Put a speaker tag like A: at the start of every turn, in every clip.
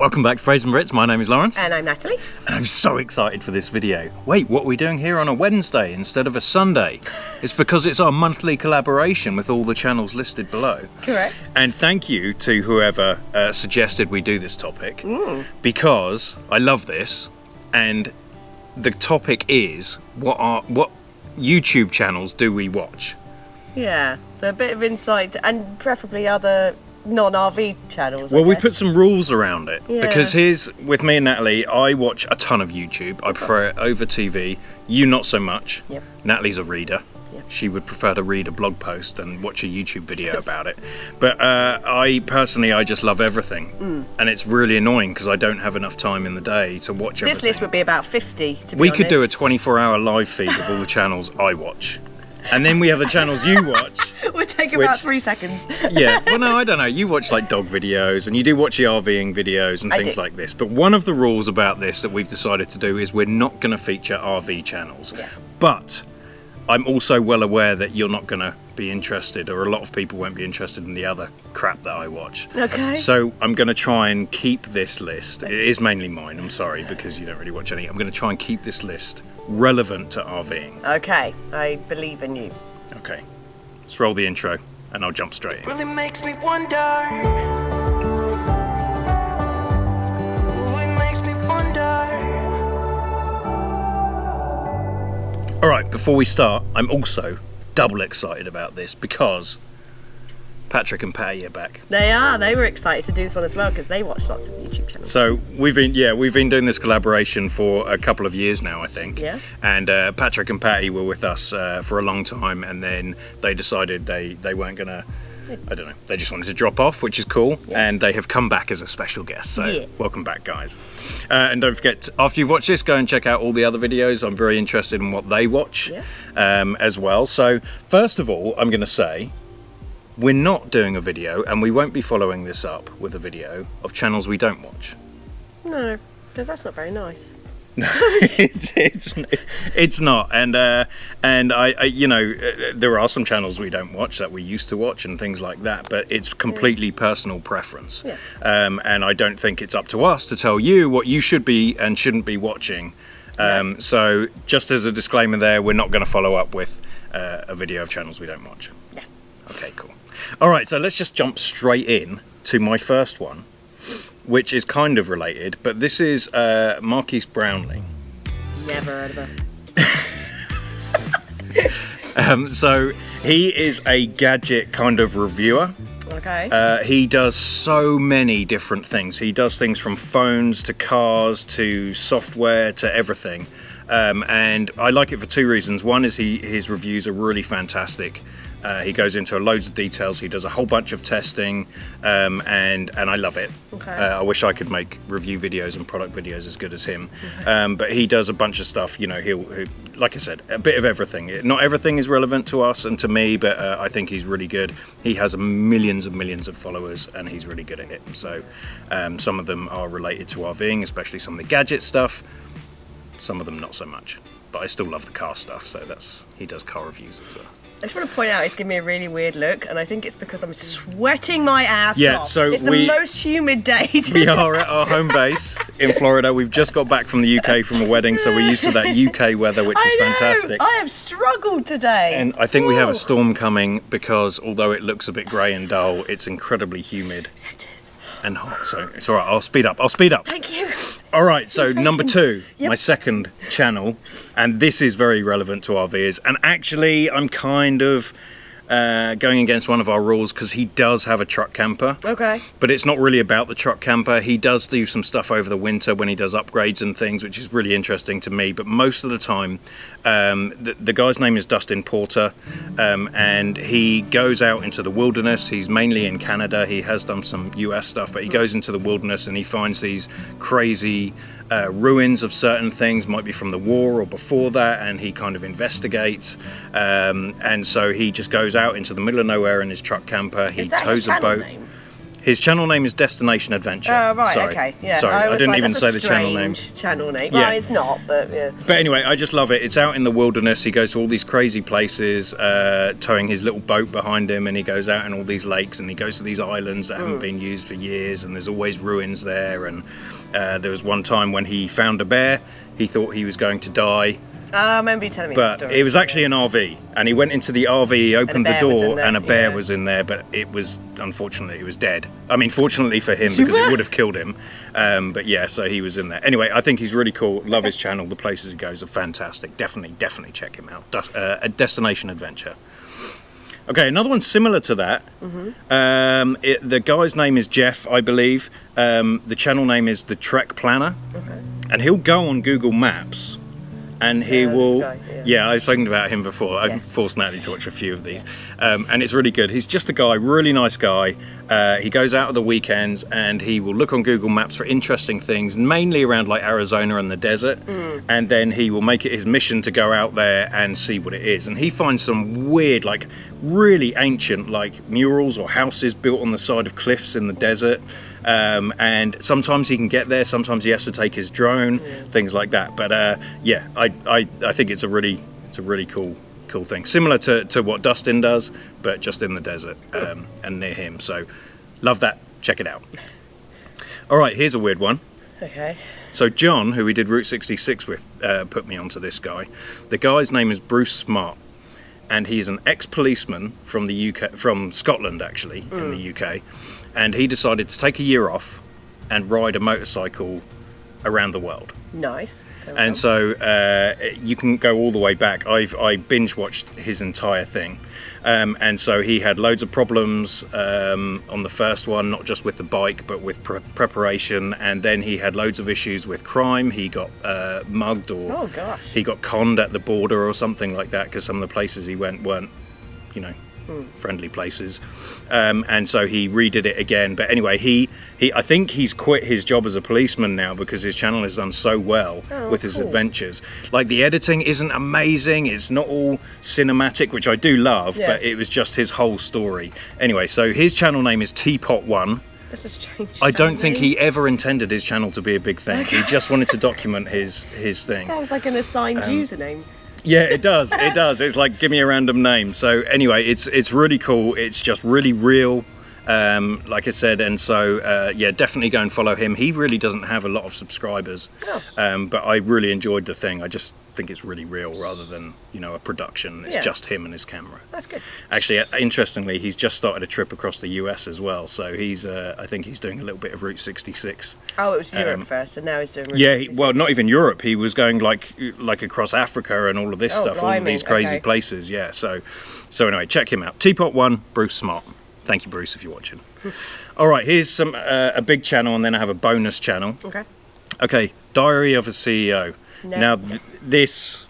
A: Welcome back to Fraser and Brits. My name is Lawrence.
B: And I'm Natalie.
A: And I'm so excited for this video. Wait, what are we doing here on a Wednesday instead of a Sunday? It's because it's our monthly collaboration with all the channels listed below.
B: Correct.
A: And thank you to whoever suggested we do this topic, because I love this, and the topic is what YouTube channels do we watch?
B: Yeah, so a bit of insight, and preferably other non-RV channels.
A: Well, we put some rules around it,
B: Yeah.
A: because here's, with me and Natalie, I watch a ton of YouTube. I prefer it over TV. You not so much.
B: Yep.
A: Natalie's a reader.
B: Yep.
A: She would prefer to read a blog post than watch a YouTube video about it. But I personally, I just love everything. And it's really annoying because I don't have enough time in the day to watch everything.
B: This list would be about 50, to be
A: We
B: honest.
A: could do a 24-hour live feed of all the channels I watch. And then we have the channels you watch.
B: Would take about 3 seconds.
A: Yeah, well, no, I don't know. You watch like dog videos and you do watch the RVing videos and things like this. But one of the rules about this that we've decided to do is we're not going to feature RV channels.
B: Yes.
A: But I'm also well aware that you're not going to be interested, or a lot of people won't be interested in the other crap that I watch.
B: Okay.
A: So I'm going to try and keep this list. It is mainly mine, I'm sorry, because you don't really watch any. I'm going to try and keep this list relevant to RVing.
B: Okay, I believe in you.
A: Okay, let's roll the intro and I'll jump straight in.
C: Really makes me wonder. Ooh, it makes me wonder.
A: All right, before we start, I'm also double excited about this because Patrick and Patty are back.
B: They were excited to do this one as well because they watch lots of YouTube channels.
A: So we've been doing this collaboration for a couple of years now, I think.
B: Yeah.
A: And Patrick and Patty were with us for a long time, and then they decided they weren't gonna. I don't know. They just wanted to drop off, which is cool, and they have come back as a special guest. So welcome back, guys. And don't forget, after you've watched this, go and check out all the other videos. I'm very interested in what they watch as well. So first of all, I'm going to say we're not doing a video, and we won't be following this up with a video of channels we don't watch.
B: No, because that's not very nice.
A: No, it's not, and I you know, there are some channels we don't watch that we used to watch and things like that, but it's completely personal preference. And I don't think it's up to us to tell you what you should be and shouldn't be watching. So just as a disclaimer there, we're not going to follow up with a video of channels we don't watch.
B: Yeah.
A: Okay, cool. All right, so let's just jump straight in to my first one, which is kind of related, but this is Marquise Brownlee.
B: Never heard of her.
A: So he is a gadget kind of reviewer.
B: Okay.
A: He does so many different things. He does things from phones to cars to software to everything. And I like it for two reasons. One is his reviews are really fantastic. He goes into loads of details. He does a whole bunch of testing, and I love it.
B: Okay.
A: I wish I could make review videos and product videos as good as him. But he does a bunch of stuff. You know, he'll like I said, a bit of everything. Not everything is relevant to us and to me, but I think he's really good. He has millions and millions of followers, and he's really good at it. So some of them are related to RVing, especially some of the gadget stuff. Some of them not so much. But I still love the car stuff, so he does car reviews as well.
B: I just want to point out it's giving me a really weird look, and I think it's because I'm sweating my ass off.
A: Yeah, so
B: it's the most humid day today.
A: We are at our home base in Florida. We've just got back from the UK from a wedding, so we're used to that UK weather, which is fantastic.
B: I have struggled today.
A: And I think we have a storm coming because although it looks a bit grey and dull, it's incredibly humid.
B: It is.
A: And hot, so it's all right. I'll speed up.
B: Thank you.
A: All right, so number two, my second channel, and this is very relevant to RVers. And actually, I'm kind of going against one of our rules because he does have a truck camper. Okay. But it's not really about the truck camper. He does do some stuff over the winter when he does upgrades and things, which is really interesting to me. But most of the time, the guy's name is Dustin Porter, and he goes out into the wilderness. He's mainly in Canada. He has done some US stuff, but he goes into the wilderness and he finds these crazy ruins of certain things, might be from the war or before that, and he kind of investigates. And so he just goes out into the middle of nowhere in his truck camper. He tows a boat. His channel name is Destination Adventure.
B: Oh, right,
A: Sorry.
B: okay. Yeah,
A: Sorry, I
B: was
A: didn't
B: like,
A: even
B: that's
A: say
B: a
A: the channel name.
B: strange channel name.
A: Yeah.
B: Well, it's not, but yeah.
A: But anyway, I just love it. It's out in the wilderness. He goes to all these crazy places, towing his little boat behind him, and he goes out in all these lakes, and he goes to these islands that haven't been used for years, and there's always ruins there. And there was one time when he found a bear. He thought he was going to die.
B: I remember you telling me that
A: But
B: story.
A: it was actually an RV, and he went into the RV, he opened the
B: bear was in
A: door,
B: there,
A: and a bear
B: yeah.
A: was in there, but it was, unfortunately, it was dead. I mean, fortunately for him, because it would have killed him. But yeah, so he was in there. Anyway, I think he's really cool. Love his channel. The places he goes are fantastic. Definitely check him out. A Destination Adventure. Okay, another one similar to that. The guy's name is Jeff, I believe. The channel name is TheTrekPlanner.
B: Okay.
A: And he'll go on Google Maps. And he
B: this
A: will,
B: guy,
A: yeah, I've spoken about him before. I've
B: Yes.
A: forced Natalie to watch a few of these, and it's really good. He's just a guy, really nice guy. He goes out at the weekends and he will look on Google Maps for interesting things, mainly around like Arizona and the desert, and then he will make it his mission to go out there and see what it is. And he finds some weird, like really ancient, like murals or houses built on the side of cliffs in the desert. And sometimes he can get there, sometimes he has to take his drone, things like that. But yeah, I think it's a really cool thing, similar to what Dustin does, but just in the desert and near him. So love that. Check it out. All right, here's a weird one.
B: Okay.
A: So John, who we did Route 66 with, put me onto this guy. The guy's name is Bruce Smart, and he's an ex-policeman from the UK, from Scotland actually, in the UK. And he decided to take a year off and ride a motorcycle around the world.
B: Nice.
A: And so you can go all the way back. I binge watched his entire thing. And so he had loads of problems on the first one, not just with the bike, but with preparation. And then he had loads of issues with crime. He got mugged, or
B: Oh, gosh.
A: he got conned at the border or something like that, because some of the places he went weren't, you know, friendly places. And so he redid it again. But anyway, I think he's quit his job as a policeman now because his channel has done so well with his adventures. Like, the editing isn't amazing, it's not all cinematic, which I do love, but it was just his whole story. Anyway, so his channel name is Teapot1.
B: That's a strange
A: I don't
B: channel
A: think
B: name.
A: he ever intended his channel to be a big thing. He just wanted to document his thing.
B: Sounds like an assigned username.
A: Yeah, it does. It does. It's like, give me a random name. So anyway, it's really cool. It's just really real, like I said. And so yeah, definitely go and follow him. He really doesn't have a lot of subscribers, but I really enjoyed the thing. I just think it's really real rather than, you know, a production. It's just him and his camera.
B: That's good.
A: Actually, interestingly, he's just started a trip across the US as well. So he's, I think he's doing a little bit of Route 66.
B: Oh, it was Europe first, and now he's doing Route
A: Yeah,
B: 66.
A: well, not even Europe. He was going like across Africa and all of this stuff, all of
B: blimey,
A: these crazy
B: okay.
A: places. Yeah, so anyway, check him out. Teapot1, Bruce Smart. Thank you, Bruce, if you're watching. All right, here's some a big channel, and then I have a bonus channel.
B: Okay.
A: Okay, Diary of a CEO.
B: No.
A: Now, this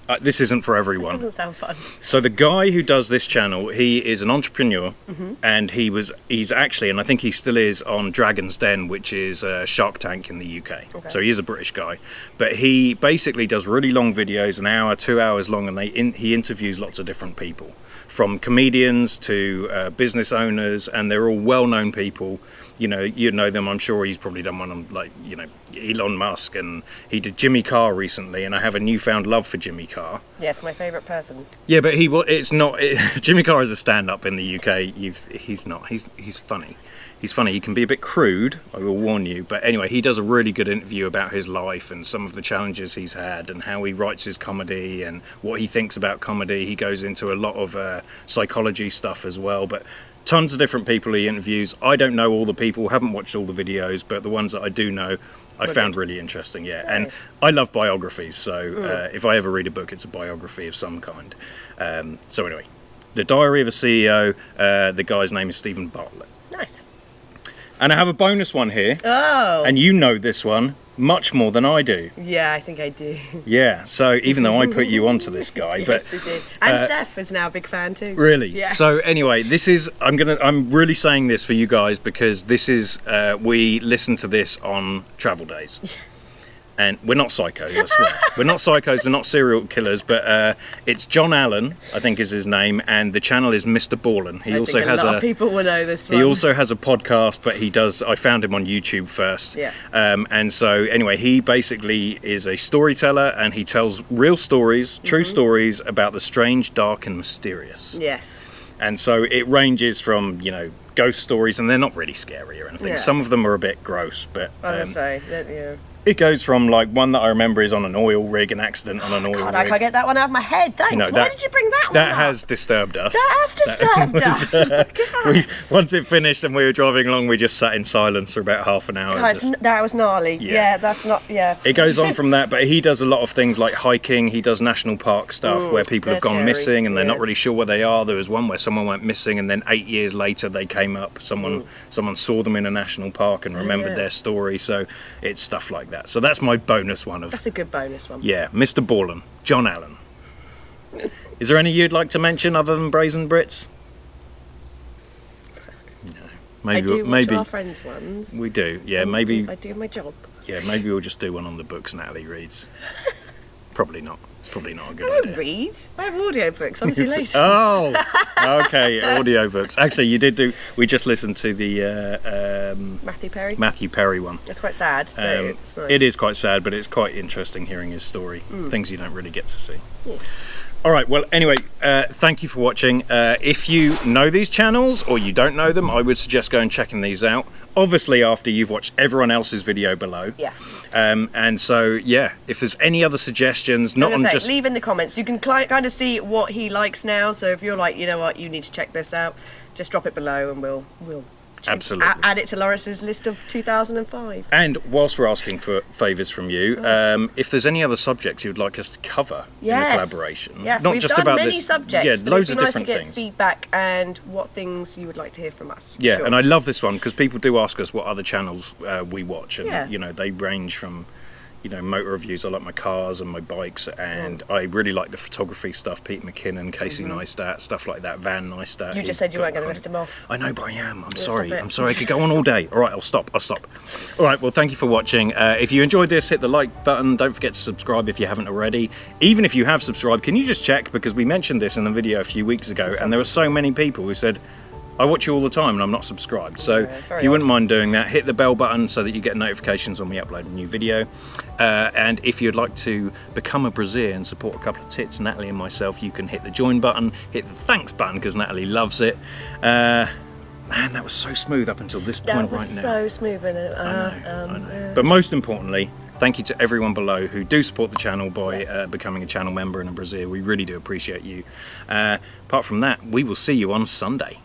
A: isn't for everyone.
B: Doesn't sound fun.
A: So the guy who does this channel, he is an entrepreneur, and he's actually, and I think he still is, on Dragon's Den, which is Shark Tank in the UK.
B: Okay.
A: So he is a British guy, but he basically does really long videos, an hour, 2 hours long, and he interviews lots of different people, from comedians to business owners, and they're all well-known people. You know them. I'm sure he's probably done one on, like, you know, Elon Musk, and he did Jimmy Carr recently, and I have a newfound love for Jimmy Carr.
B: Yes, my favourite person.
A: Yeah, but it's not. Jimmy Carr is a stand-up in the UK. He's not. He's funny. He's funny. He can be a bit crude, I will warn you. But anyway, he does a really good interview about his life and some of the challenges he's had and how he writes his comedy and what he thinks about comedy. He goes into a lot of psychology stuff as well. But tons of different people he interviews. I don't know all the people, haven't watched all the videos, but the ones that I do know, I found really interesting. Yeah, and I love biographies. So if I ever read a book, it's a biography of some kind. So anyway, The Diary of a CEO. The guy's name is Stephen Bartlett.
B: Nice.
A: And I have a bonus one here.
B: Oh.
A: And you know this one much more than I do.
B: Yeah, I think I do.
A: Yeah, so even though I put you onto this guy,
B: Yes,
A: but
B: I did. And Steph is now a big fan too.
A: really.
B: Yes.
A: So anyway, this is I'm really saying this for you guys because this is we listen to this on travel days. And we're not psychos, I swear. We're not psychos, we're not serial killers, but it's John Allen, I think is his name, and the channel is MrBallen. He also has
B: a lot of people will know this one.
A: He also has a podcast, but I found him on YouTube first.
B: Yeah.
A: And so anyway, he basically is a storyteller, and he tells real stories, true stories about the strange, dark and mysterious.
B: Yes.
A: And so it ranges from, ghost stories, and they're not really scary or anything.
B: Yeah.
A: Some of them are a bit gross, but
B: I was say, yeah.
A: it goes from like one that I remember is on an oil rig, an accident on an oil rig.
B: I can't get that one out of my head. Thanks. Why did you bring that one
A: That
B: up?
A: has disturbed us.
B: That has disturbed us.
A: Once it finished and we were driving along, we just sat in silence for about half an hour.
B: That was gnarly. Yeah, that's not. Yeah.
A: It goes on from that, but he does a lot of things like hiking. He does national park stuff where people have gone missing and they're not really sure where they are. There was one where someone went missing, and then 8 years later they came up. Someone saw them in a national park and remembered their story. So it's stuff like that. So that's my bonus one.
B: That's a good bonus one.
A: Yeah, MrBallen, John Allen. Is there any you'd like to mention other than Brazen Brits? No. Maybe
B: watch our friends' ones.
A: We do. Yeah, maybe.
B: I do my job.
A: Yeah, maybe we'll just do one on the books Natalie reads. Probably not. It's probably not a good
B: I don't
A: idea.
B: read. I have audiobooks. I'm too lazy.
A: Oh, okay, audiobooks. Actually, you did do. We just listened to the
B: Matthew Perry
A: one.
B: It's quite sad, but it's nice.
A: It is quite sad, but it's quite interesting hearing his story. Things you don't really get to see.
B: Yeah.
A: All right, well, anyway, thank you for watching. If you know these channels or you don't know them, I would suggest going and checking these out. Obviously, after you've watched everyone else's video below.
B: Yeah.
A: And so, yeah, if there's any other suggestions, just
B: leave in the comments. You can kind of see what he likes now. So if you're like, you know what, you need to check this out, just drop it below, and we'll
A: absolutely
B: add it to Loris's list of 2005.
A: And whilst we're asking for favours from you, if there's any other subjects you'd like us to cover in the collaboration,
B: yes,
A: not
B: we've
A: just
B: done
A: about
B: many
A: this,
B: subjects, but
A: loads
B: it'd
A: of
B: be nice to
A: different
B: get
A: things.
B: feedback and what things you would like to hear from us.
A: Yeah,
B: Sure.
A: and I love this one because people do ask us what other channels we watch, and
B: Yeah.
A: they range from motor reviews. I like my cars and my bikes, and I really like the photography stuff. Pete McKinnon, Casey Neistat, stuff like that. Van Neistat.
B: You just said you weren't going to list him off.
A: I know, but I am. I'm
B: Yeah,
A: sorry.
B: stop it.
A: I'm sorry. I could go on all day. All right, I'll stop. All right, well, thank you for watching. If you enjoyed this, hit the like button. Don't forget to subscribe if you haven't already. Even if you have subscribed, can you just check? Because we mentioned this in a video a few weeks ago, and there were so many people who said, I watch you all the time and I'm not subscribed. So if you wouldn't mind doing that, hit the bell button so that you get notifications when we upload a new video. And if you'd like to become a Braziere and support a couple of tits, Natalie and myself, you can hit the join button, hit the thanks button because Natalie loves it. Man, that was so smooth up until this point right now.
B: That was so smooth.
A: I know. But most importantly, thank you to everyone below who do support the channel by becoming a channel member and a Braziere. We really do appreciate you. Apart from that, we will see you on Sunday.